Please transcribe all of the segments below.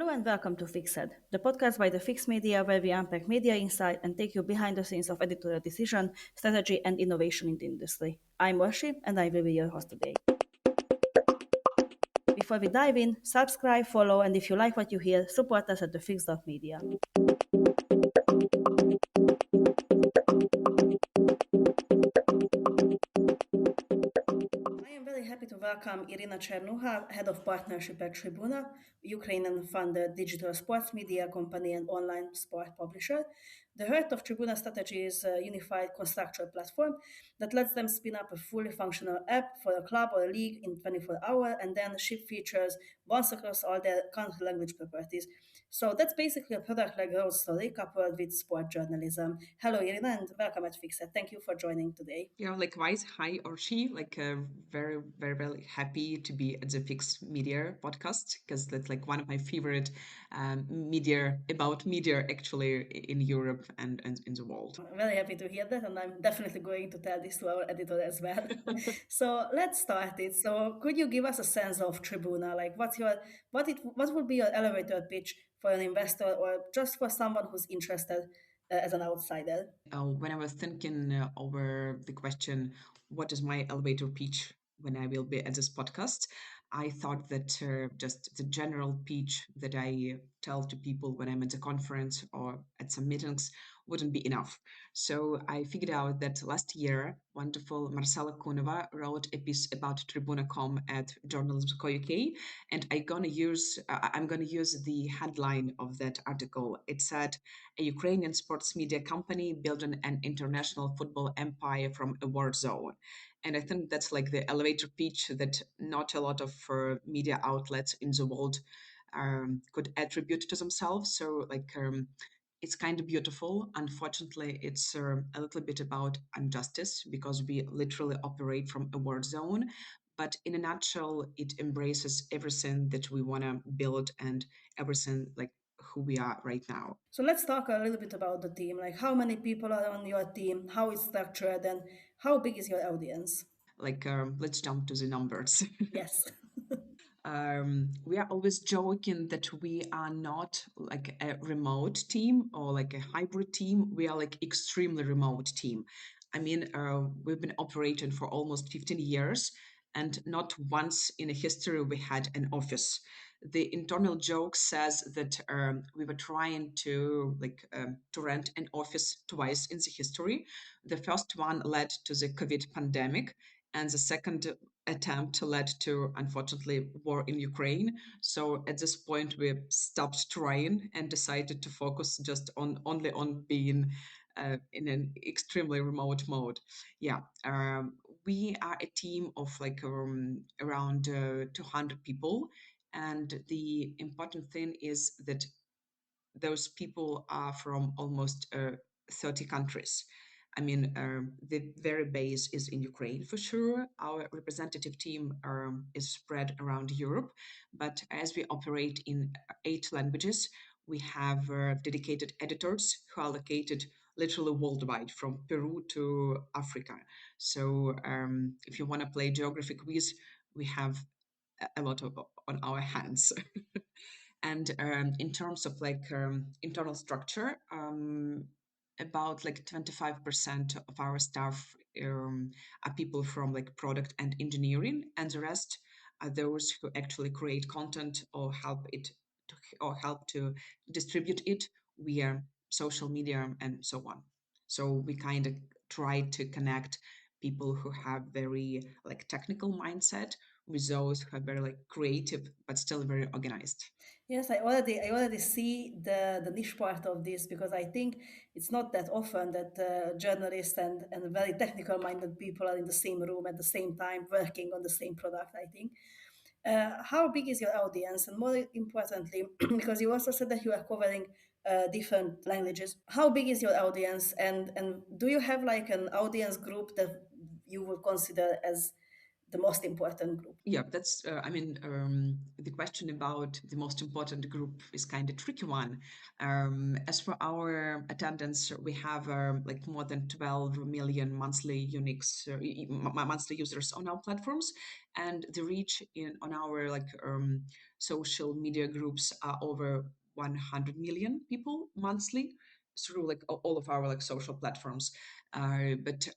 Hello and welcome to Fixed, the podcast by the Fix Media where we unpack media insight and take you behind the scenes of editorial decision, strategy, and innovation in the industry. I'm Orsi and I will be your host today. Before we dive in, subscribe, follow, and if you like what you hear, support us at the Fix.media. I am very happy to welcome Iryna Chernukha, Head of Partnership at Tribuna, Ukrainian-founded digital sports media company and online sport publisher. The heart of Tribuna's strategy is a unified contractual platform that lets them spin up a fully functional app for a club or a league in 24 hours and then ship features once across all their country language properties. So that's basically a product-led growth story coupled with sport journalism. Hello, Iryna, and welcome at Fixed. Thank you for joining today. Yeah, likewise. Hi, Orshi. Very, very, very happy to be at the Fix Media podcast because that's like one of my favorite media about media actually in Europe and in the world. I'm very happy to hear that, and I'm definitely going to tell this to our editor as well. So let's start it. So could you give us a sense of Tribuna? Like, what would be your elevator pitch for an investor or just for someone who's interested as an outsider? When I was thinking over the question, what is my elevator pitch when I will be at this podcast? I thought that just the general pitch that I tell to people when I'm at the conference or at some meetings wouldn't be enough. So I figured out that last year, wonderful Marcela Kunova wrote a piece about Tribuna.com at Journalism.co.uk, and I'm gonna use the headline of that article. It said, "A Ukrainian sports media company building an international football empire from a war zone." And I think that's like the elevator pitch that not a lot of media outlets in the world could attribute to themselves. So, it's kind of beautiful. Unfortunately, it's a little bit about injustice because we literally operate from a war zone. But in a nutshell, it embraces everything that we want to build and everything like who we are right now. So let's talk a little bit about the team. Like, how many people are on your team? How it's structured, and how big is your audience? Let's jump to the numbers. Yes. We are always joking that we are not like a remote team or like a hybrid team. We are like extremely remote team. I mean, we've been operating for almost 15 years, and not once in a history we had an office. The internal joke says that we were trying to rent an office twice in the history. The first one led to the COVID pandemic, and the second attempt led to, unfortunately, war in Ukraine. So at this point, we stopped trying and decided to focus just on only on being in an extremely remote mode. Yeah, we are a team of around 200 people, and the important thing is that those people are from almost 30 countries. I mean, the very base is in Ukraine for sure. Our representative team is spread around Europe, but as we operate in 8 languages, we have dedicated editors who are located literally worldwide, from Peru to Africa. So if you want to play geography quiz, we have a lot of on our hands. And in terms of internal structure, about like 25% of our staff are people from like product and engineering, and the rest are those who actually create content or help to distribute it via social media and so on. So we kind of try to connect people who have very like technical mindset with those who are very like creative but still very organized. Yes, I already see the niche part of this because I think it's not that often that journalists and very technical minded people are in the same room at the same time working on the same product, I think. How big is your audience? And more importantly, because you also said that you are covering different languages, how big is your audience? And do you have like an audience group that you would consider as the most important group? Yeah, that's, the question about the most important group is kind of tricky one. As for our attendance, we have like more than 12 million monthly uniques, monthly users on our platforms, and the reach on our social media groups are over 100 million people monthly through like all of our like social platforms. But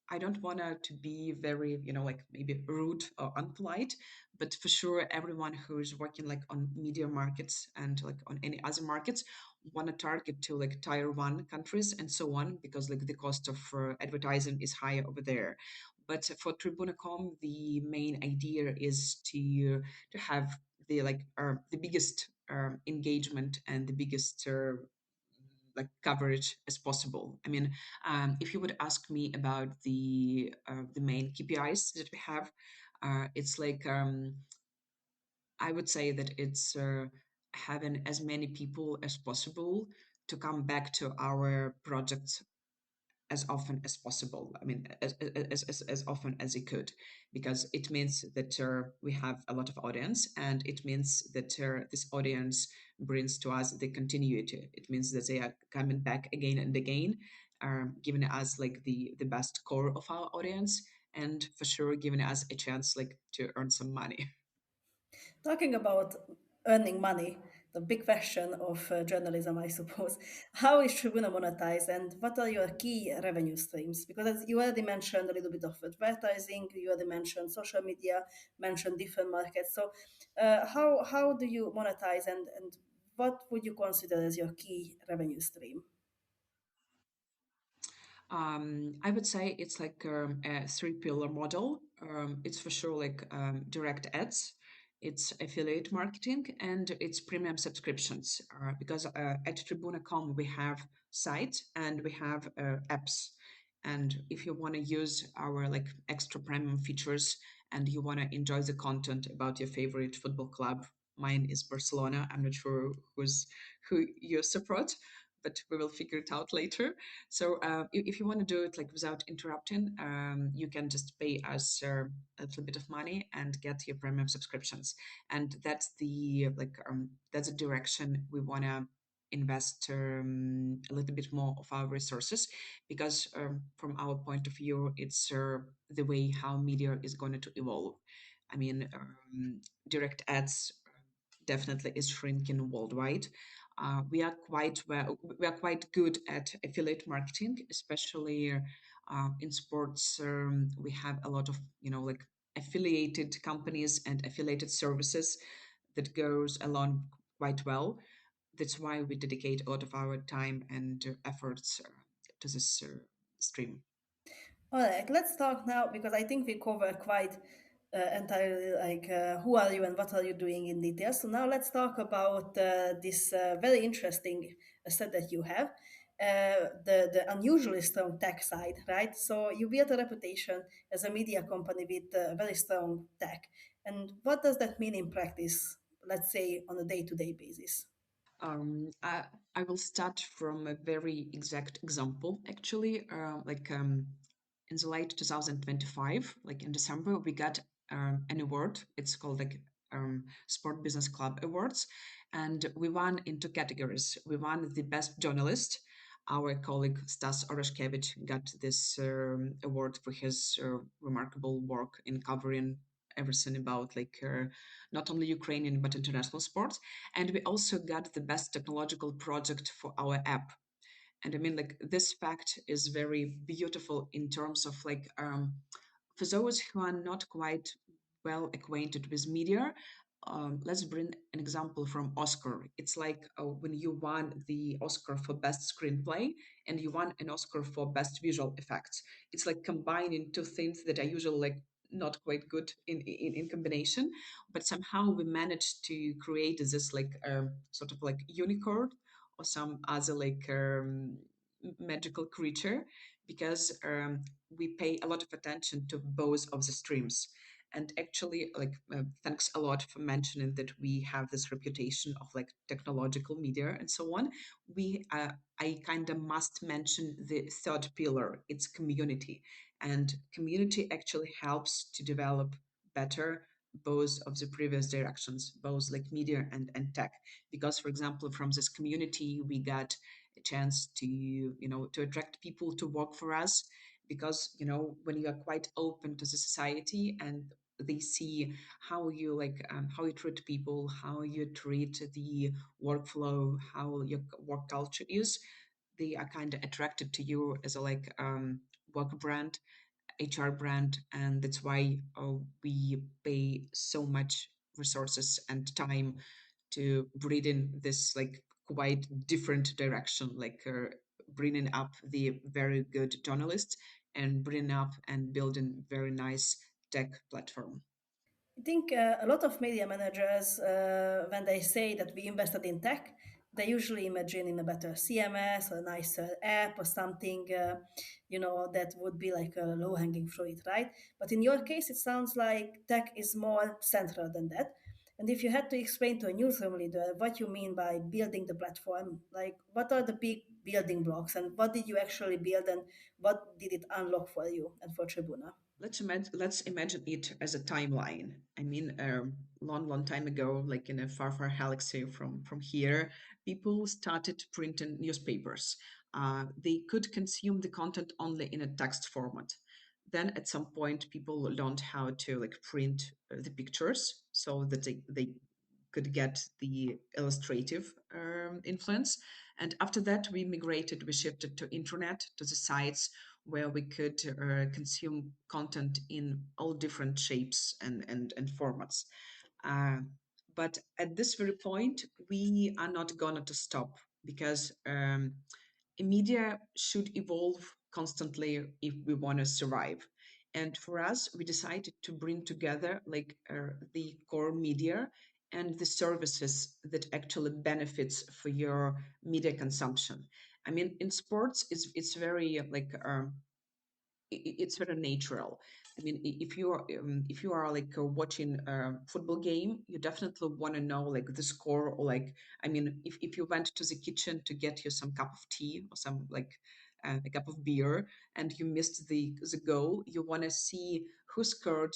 I don't want to be very, like maybe rude or unpolite, but for sure, everyone who is working like on media markets and like on any other markets want to target to like tier one countries and so on, because like the cost of advertising is higher over there. But for Tribuna.com, the main idea is to have the biggest engagement and the biggest like coverage as possible. I mean, if you would ask me about the main KPIs that we have, it's like I would say that it's having as many people as possible to come back to our projects as often as possible. I mean, as often as it could, because it means that we have a lot of audience, and it means that this audience brings to us the continuity. It means that they are coming back again and again, giving us like the best core of our audience, and for sure giving us a chance like to earn some money. Talking about earning money, the big question of journalism, I suppose. How is Tribuna monetized, and what are your key revenue streams? Because as you already mentioned a little bit of advertising, you already mentioned social media, mentioned different markets. So, how do you monetize, and what would you consider as your key revenue stream? I would say it's like a three-pillar model. It's for sure like direct ads, it's affiliate marketing, and it's premium subscriptions. Because at Tribuna.com we have site and we have apps. And if you want to use our like extra premium features and you want to enjoy the content about your favorite football club, mine is Barcelona. I'm not sure who you support, but we will figure it out later. So if you want to do it like without interrupting, you can just pay us a little bit of money and get your premium subscriptions. And that's the direction we want to invest a little bit more of our resources, because from our point of view, it's the way how media is going to evolve. I mean, direct ads definitely is shrinking worldwide. We are quite good at affiliate marketing, especially in sports. We have a lot of like affiliated companies and affiliated services that goes along quite well. That's why we dedicate a lot of our time and efforts to this stream. All right, let's talk now because I think we cover quite entirely like who are you and what are you doing in detail. So now let's talk about this very interesting set that you have, the unusually strong tech side, right? So you built a reputation as a media company with very strong tech, and what does that mean in practice? Let's say on a day-to-day basis. Um, I, I will start from a very exact example, actually. In the late 2025, like in December, we got an award. It's called like Sport Business Club Awards. And we won in two categories. We won the best journalist. Our colleague Stas Oreshkevich got this award for his remarkable work in covering everything about not only Ukrainian but international sports. And we also got the best technological project for our app. And I mean, like, this fact is very beautiful in terms of for those who are not quite well acquainted with media. Let's bring an example from Oscar. It's like when you won the Oscar for best screenplay and you won an Oscar for best visual effects. It's like combining two things that are usually like not quite good in combination, but somehow we managed to create this sort of like unicorn or some other magical creature, because we pay a lot of attention to both of the streams. And actually, thanks a lot for mentioning that we have this reputation of like technological media and so on. We I kind of must mention the third pillar. It's community, and community actually helps to develop better both of the previous directions, both like media and tech. Because, for example, from this community, we got a chance to, to attract people to work for us. Because, when you are quite open to the society and they see how you how you treat people, how you treat the workflow, how your work culture is, they are kind of attracted to you as a work brand, HR brand, and that's why we pay so much resources and time to breed in this like quite different direction, bringing up the very good journalists and bringing up and building very nice tech platform. I think a lot of media managers, when they say that we invested in tech, they usually imagine in a better CMS or a nicer app or something, that would be like a low-hanging fruit, right? But in your case, it sounds like tech is more central than that. And if you had to explain to a newsroom leader what you mean by building the platform, like what are the big building blocks and what did you actually build and what did it unlock for you and for Tribuna? Let's imagine it as a timeline. I mean, long time ago, like in a far galaxy from here, people started printing newspapers. They could consume the content only in a text format. Then at some point, people learned how to like print the pictures so that they could get the illustrative influence. And after that, we shifted to internet, to the sites where we could consume content in all different shapes and formats. Uh, but at this very point, we are not going to stop because media should evolve constantly if we want to survive. And for us, we decided to bring together the core media and the services that actually benefits for your media consumption. I mean, in sports, it's very it's very natural. I mean, if you are watching a football game, you definitely want to know like the score or like, I mean, if you went to the kitchen to get you some cup of tea or some a cup of beer and you missed the goal, you want to see who scored,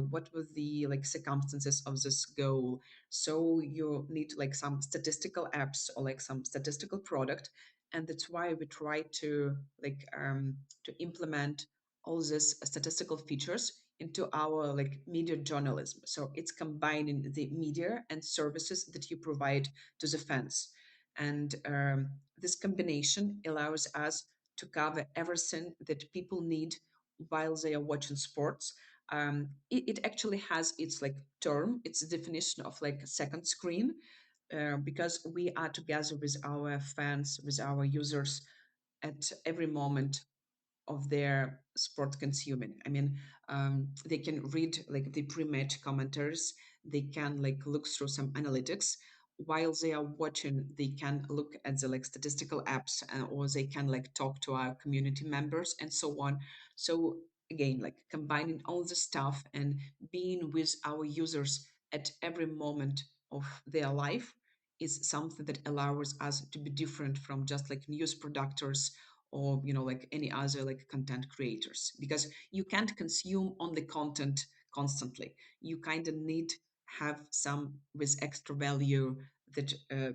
what were the like circumstances of this goal. So you need like some statistical apps or like some statistical product, and that's why we try to to implement all these statistical features into our like media journalism. So it's combining the media and services that you provide to the fans, and this combination allows us to cover everything that people need while they are watching sports. It actually has its like term, its definition of like second screen, because we are together with our fans, with our users at every moment of their sport consuming. I mean, they can read like the pre-match commentaries. They can like look through some analytics while they are watching. They can look at the like statistical apps, or they can like talk to our community members and so on. So again, like combining all the stuff and being with our users at every moment of their life is something that allows us to be different from just like news producers or like any other like content creators, because you can't consume only content constantly. You kind of need have some with extra value that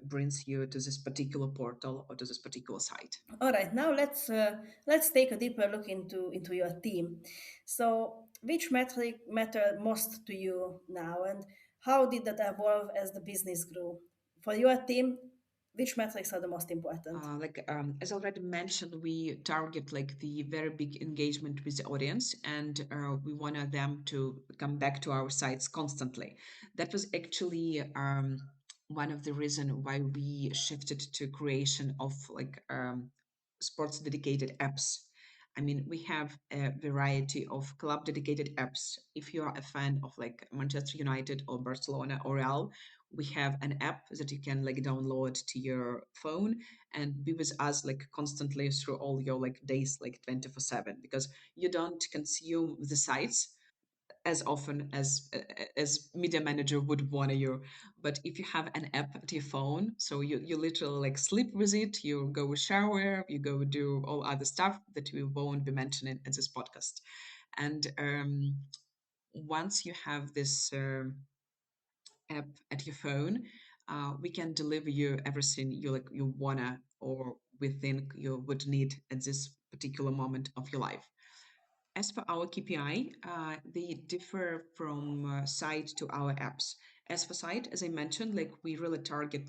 brings you to this particular portal or to this particular site. All right, now let's take a deeper look into your team. So, which metric matter most to you now, and how did that evolve as the business grew? For your team, which metrics are the most important? As already mentioned, we target like the very big engagement with the audience, and we wanted them to come back to our sites constantly. That was actually one of the reason why we shifted to creation of sports dedicated apps. I mean, we have a variety of club dedicated apps. If you are a fan of like Manchester United or Barcelona or Real, we have an app that you can like download to your phone and be with us like constantly through all your like days, like 24/7, because you don't consume the sites as often as media manager would want you. But if you have an app at your phone, so you literally like sleep with it, you go shower, you go do all other stuff that we won't be mentioning in this podcast. And once you have this app at your phone, we can deliver you everything you wanna or we think you would need at this particular moment of your life. As for our KPI, they differ from site to our apps. As for site, as I mentioned, like we really target,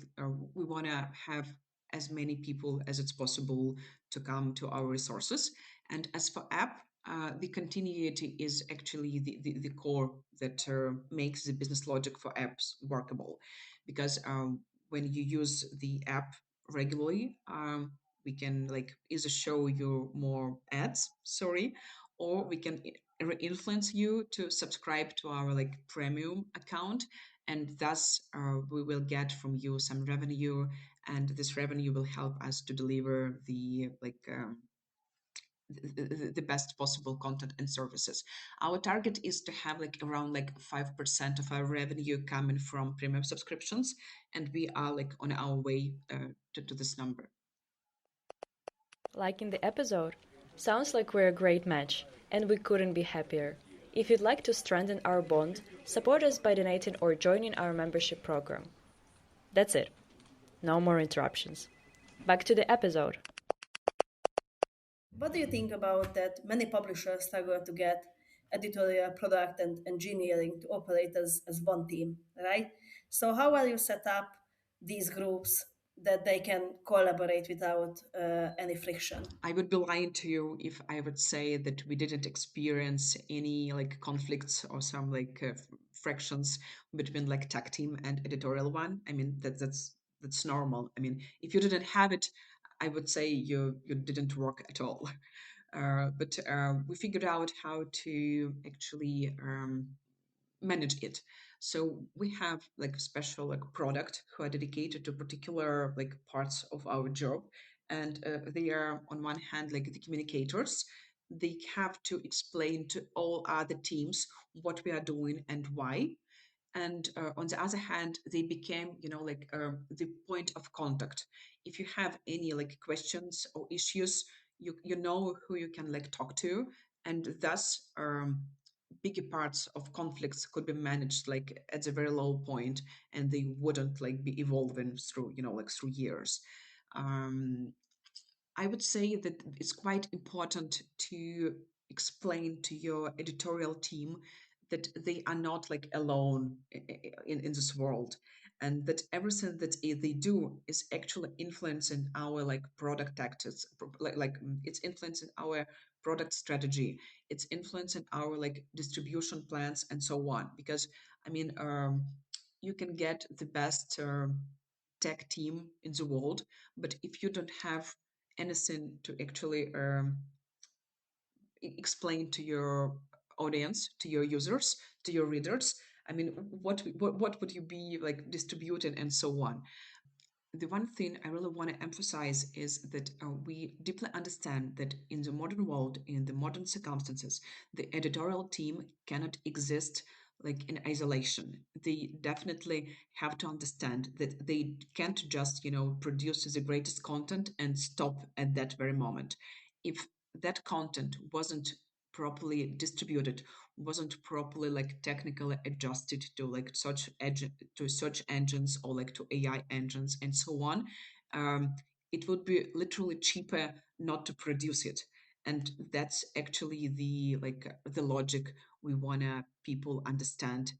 we want to have as many people as it's possible to come to our resources. And as for app, the continuity is actually the core that makes the business logic for apps workable. Because when you use the app regularly, we can like either show you more ads, sorry, or we can influence you to subscribe to our like premium account, and thus we will get from you some revenue, and this revenue will help us to deliver the like the best possible content and services. Our target is to have like around like 5% of our revenue coming from premium subscriptions, and we are like on our way to this number. Like in the episode. Sounds like we're a great match, and we couldn't be happier. If you'd like to strengthen our bond, support us by donating or joining our membership program. That's it. No more interruptions. Back to the episode. What do you think about that? Many publishers struggle to get editorial, product, and engineering to operate as one team, right? So, how will you set up these groups that they can collaborate without any friction? I would be lying to you if I would say that we didn't experience any like conflicts or some like frictions between like tech team and editorial one. I mean that's normal. I mean, if you didn't have it, I would say you didn't work at all. But we figured out how to actually manage it. So we have like special like product who are dedicated to particular like parts of our job, and they are on one hand like the communicators. They have to explain to all other teams what we are doing and why, and on the other hand they became like the point of contact. If you have any like questions or issues, you know who you can like talk to, and thus bigger parts of conflicts could be managed like at a very low point, and they wouldn't like be evolving through like through years. um, I would say that it's quite important to explain to your editorial team that they are not like alone in this world, and that everything that they do is actually influencing our like product tactics, it's influencing our product strategy, it's influencing our like distribution plans and so on. Because I mean, you can get the best tech team in the world, but if you don't have anything to actually explain to your audience, to your users, to your readers, I mean, what would you be like distributing and so on. The one thing I really want to emphasize is that we deeply understand that in the modern world, in the modern circumstances, the editorial team cannot exist like in isolation. They definitely have to understand that they can't just, produce the greatest content and stop at that very moment. If that content wasn't properly distributed, wasn't properly like technically adjusted to like to search engines or like to AI engines and so on, it would be literally cheaper not to produce it. And that's actually the like the logic we wanna people understand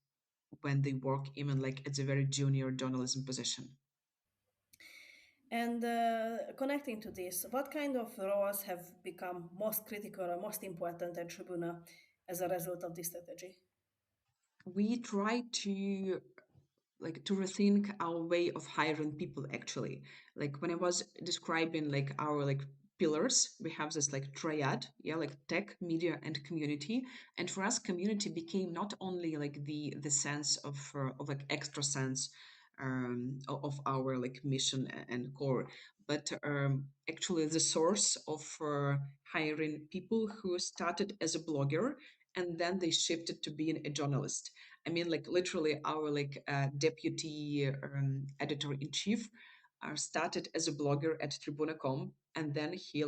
when they work even like at a very junior journalism position. And connecting to this, what kind of roles have become most critical or most important at Tribuna as a result of this strategy? We try to like to rethink our way of hiring people actually. Like when I was describing like our like pillars, we have this like triad, yeah, like tech, media, and community. And for us, community became not only like the sense of like extra sense of our like mission and core, but actually the source of hiring people who started as a blogger and then they shifted to being a journalist. I mean, like literally, our deputy editor-in-chief started as a blogger at Tribuna.com, and then he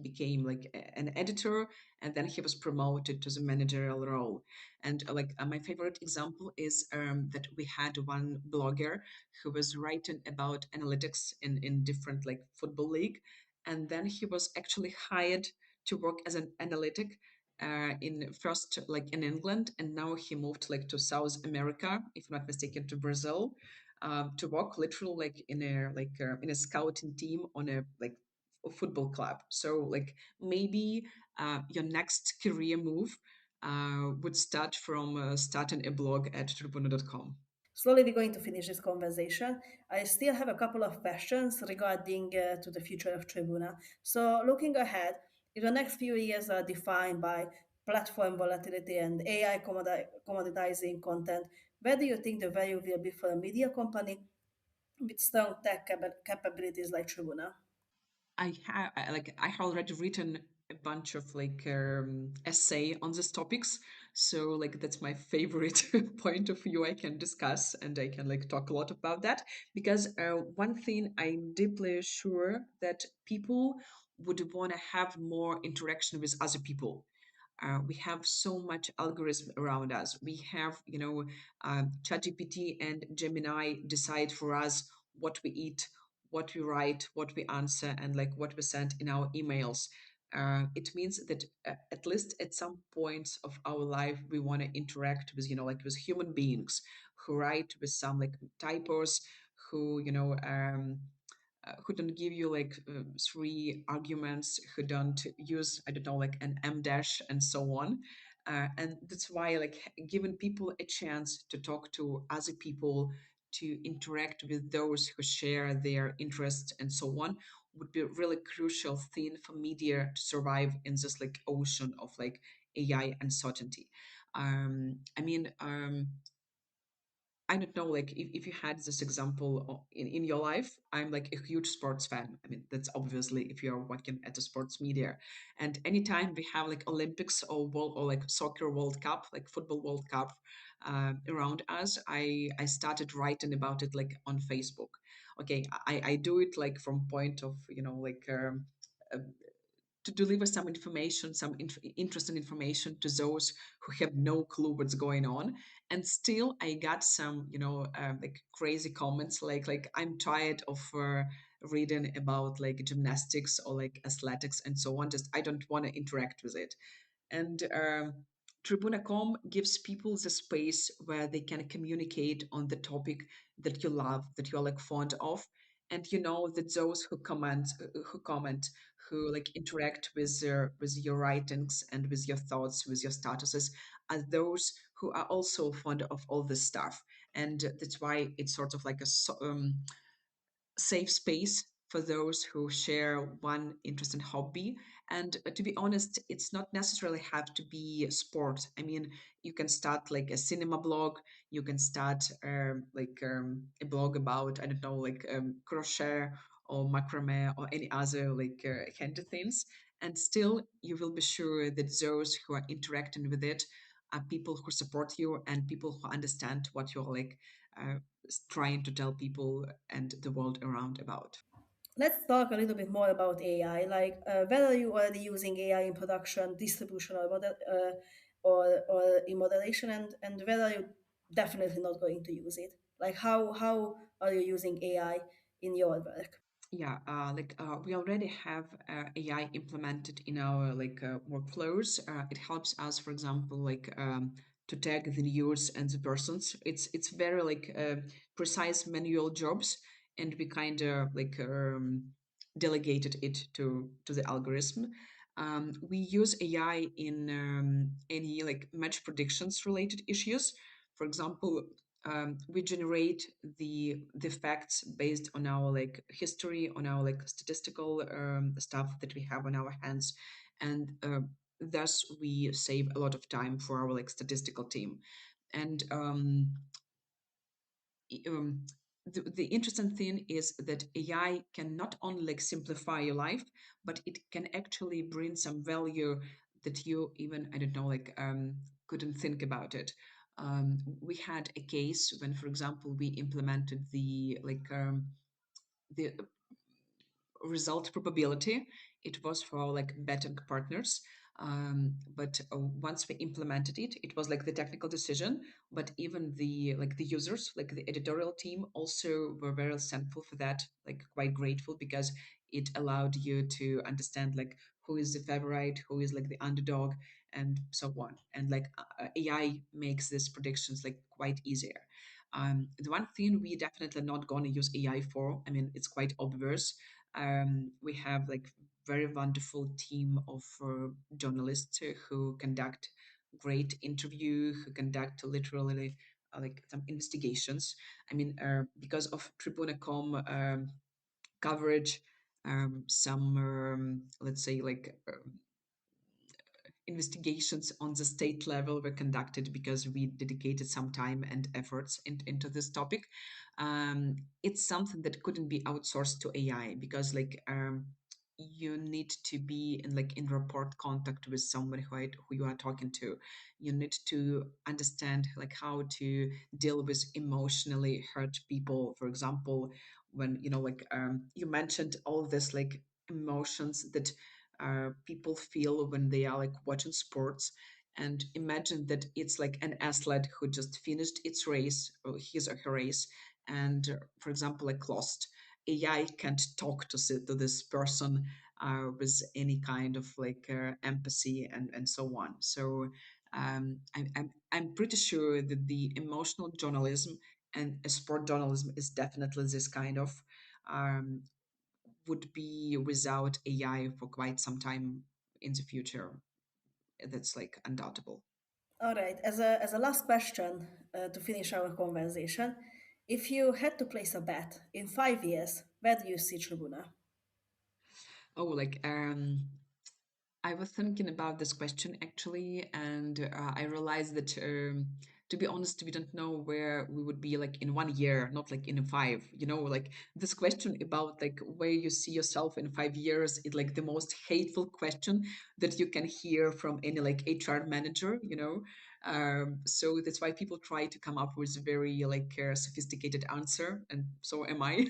became an editor, and then he was promoted to the managerial role. And my favorite example is that we had one blogger who was writing about analytics in different football league, and then he was actually hired to work as an analytic in first in England, and now he moved to South America, if not mistaken, to Brazil, to work literally in a scouting team on a football club. So maybe your next career move would start from starting a blog at tribuna.com. Slowly, we're going to finish this conversation. I still have a couple of questions regarding to the future of Tribuna. So, looking ahead, if the next few years are defined by platform volatility and AI commoditizing content, where do you think the value will be for a media company with strong tech capabilities like Tribuna? I have already written a bunch of essay on these topics, so that's my favorite point of view I can discuss, and I can talk a lot about that, because one thing I'm deeply sure that people would want to have more interaction with other people. We have so much algorithm around us. We have, ChatGPT and Gemini decide for us what we eat, what we write, what we answer, and what we send in our emails. It means that at least at some points of our life, we want to interact with, with human beings who write with some typos, who, who don't give you three arguments, who don't use, I don't know, an M dash and so on. And that's why giving people a chance to talk to other people, to interact with those who share their interests and so on, would be a really crucial thing for media to survive in this ocean of AI uncertainty. I mean, I don't know, if you had this example in your life. I'm a huge sports fan. I mean, that's obviously if you're working at the sports media. And anytime we have Olympics or world, or soccer World Cup, football World Cup around us, I started writing about it on Facebook. Okay, I do it from point of, uh, to deliver some information, some interesting information to those who have no clue what's going on. And still, I got some, crazy comments I'm tired of reading about gymnastics or athletics and so on. Just I don't want to interact with it. And Tribuna.com gives people the space where they can communicate on the topic that you love, that you're fond of, and you know that those who comment, who interact with your writings and with your thoughts, with your statuses, are those who are also fond of all this stuff, and that's why it's sort of safe space for those who share one interest and hobby. And to be honest, it's not necessarily have to be sport. I mean, you can start a cinema blog, you can start a blog about, I don't know, crochet or macrame or any other handy things. And still, you will be sure that those who are interacting with it are people who support you and people who understand what you're uh, trying to tell people and the world around about. Let's talk a little bit more about AI. Whether you already using AI in production, distribution, or in moderation, and whether you're definitely not going to use it. How are you using AI in your work? Yeah, we already have AI implemented in our workflows. It helps us, for example, to tag the news and the persons. It's very precise manual jobs, and we kind of delegated it to the algorithm. We use AI in any match predictions related issues. For example, we generate the facts based on our history, on our statistical stuff that we have on our hands, and thus we save a lot of time for our statistical team. And um, the interesting thing is that AI can not only simplify your life, but it can actually bring some value that you even, I don't know, like couldn't think about it. We had a case when, for example, we implemented the result probability. It was for like betting partners. But once we implemented it, it was like the technical decision. But even the users, like the editorial team, also were very thankful for that. Like quite grateful because it allowed you to understand like who is the favorite, who is like the underdog, and so on. And like AI makes these predictions like quite easier. The one thing we definitely not going to use AI for, I mean, it's quite obvious. We have like very wonderful team of journalists who conduct great interview, who conduct literally like some investigations. I mean, because of Tribuna.com coverage, some let's say like investigations on the state level were conducted because we dedicated some time and efforts into this topic. It's something that couldn't be outsourced to AI because you need to be in rapport contact with somebody who you are talking to. You need to understand like how to deal with emotionally hurt people. For example, when you mentioned all this like emotions that people feel when they are like watching sports, and imagine that it's like an athlete who just finished its race or his or her race, and for example like lost. AI can't talk to this person with any kind of empathy and so on. So I'm pretty sure that the emotional journalism and sport journalism is definitely this kind of um, would be without AI for quite some time in the future. That's like undoubtable. All right, as a last question to finish our conversation, if you had to place a bet in 5 years, where do you see Tribuna? Oh, I was thinking about this question actually, and I realized that, to be honest, we don't know where we would be like in 1 year, not like in 5. Like this question about like where you see yourself in 5 years is like the most hateful question that you can hear from any like HR manager. So that's why people try to come up with a very sophisticated answer, and so am I.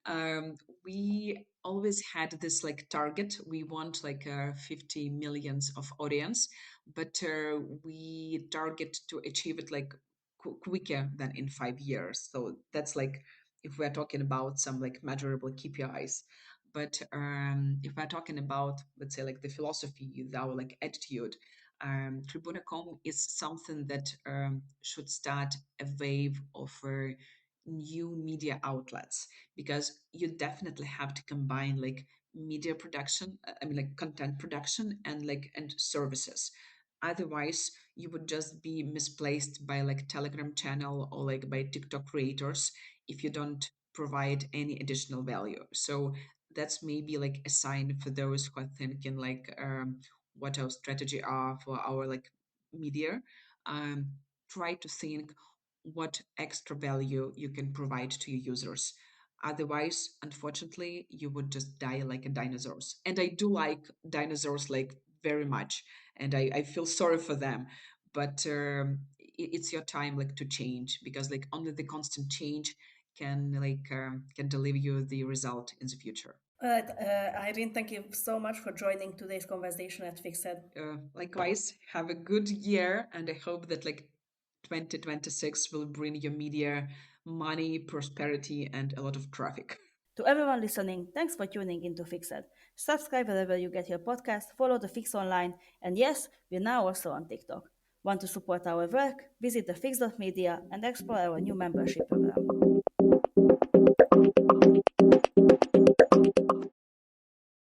um, we always had this like target. We want like 50 millions of audience, but we target to achieve it like quicker than in 5 years. So that's like if we're talking about some like measurable KPIs. But if we're talking about, let's say, like the philosophy, our like attitude, Tribuna.com is something that should start a wave of new media outlets, because you definitely have to combine like media production, I mean like content production and services. Otherwise you would just be misplaced by like Telegram channel or like by TikTok creators if you don't provide any additional value. So that's maybe like a sign for those who are thinking what our strategy are for our like media. um, Try to think what extra value you can provide to your users. Otherwise, unfortunately, you would just die like a dinosaurs. And I do like dinosaurs like very much, and I feel sorry for them. But it's your time like to change, because like only the constant change can deliver you the result in the future. All right, Irene, thank you so much for joining today's conversation at Fixed. Likewise, have a good year, and I hope that like 2026 will bring your media money, prosperity, and a lot of traffic. To everyone listening, thanks for tuning into Fixed. Subscribe wherever you get your podcast, follow the Fix online, and yes, we're now also on TikTok. Want to support our work? Visit the Fix.media and explore our new membership program.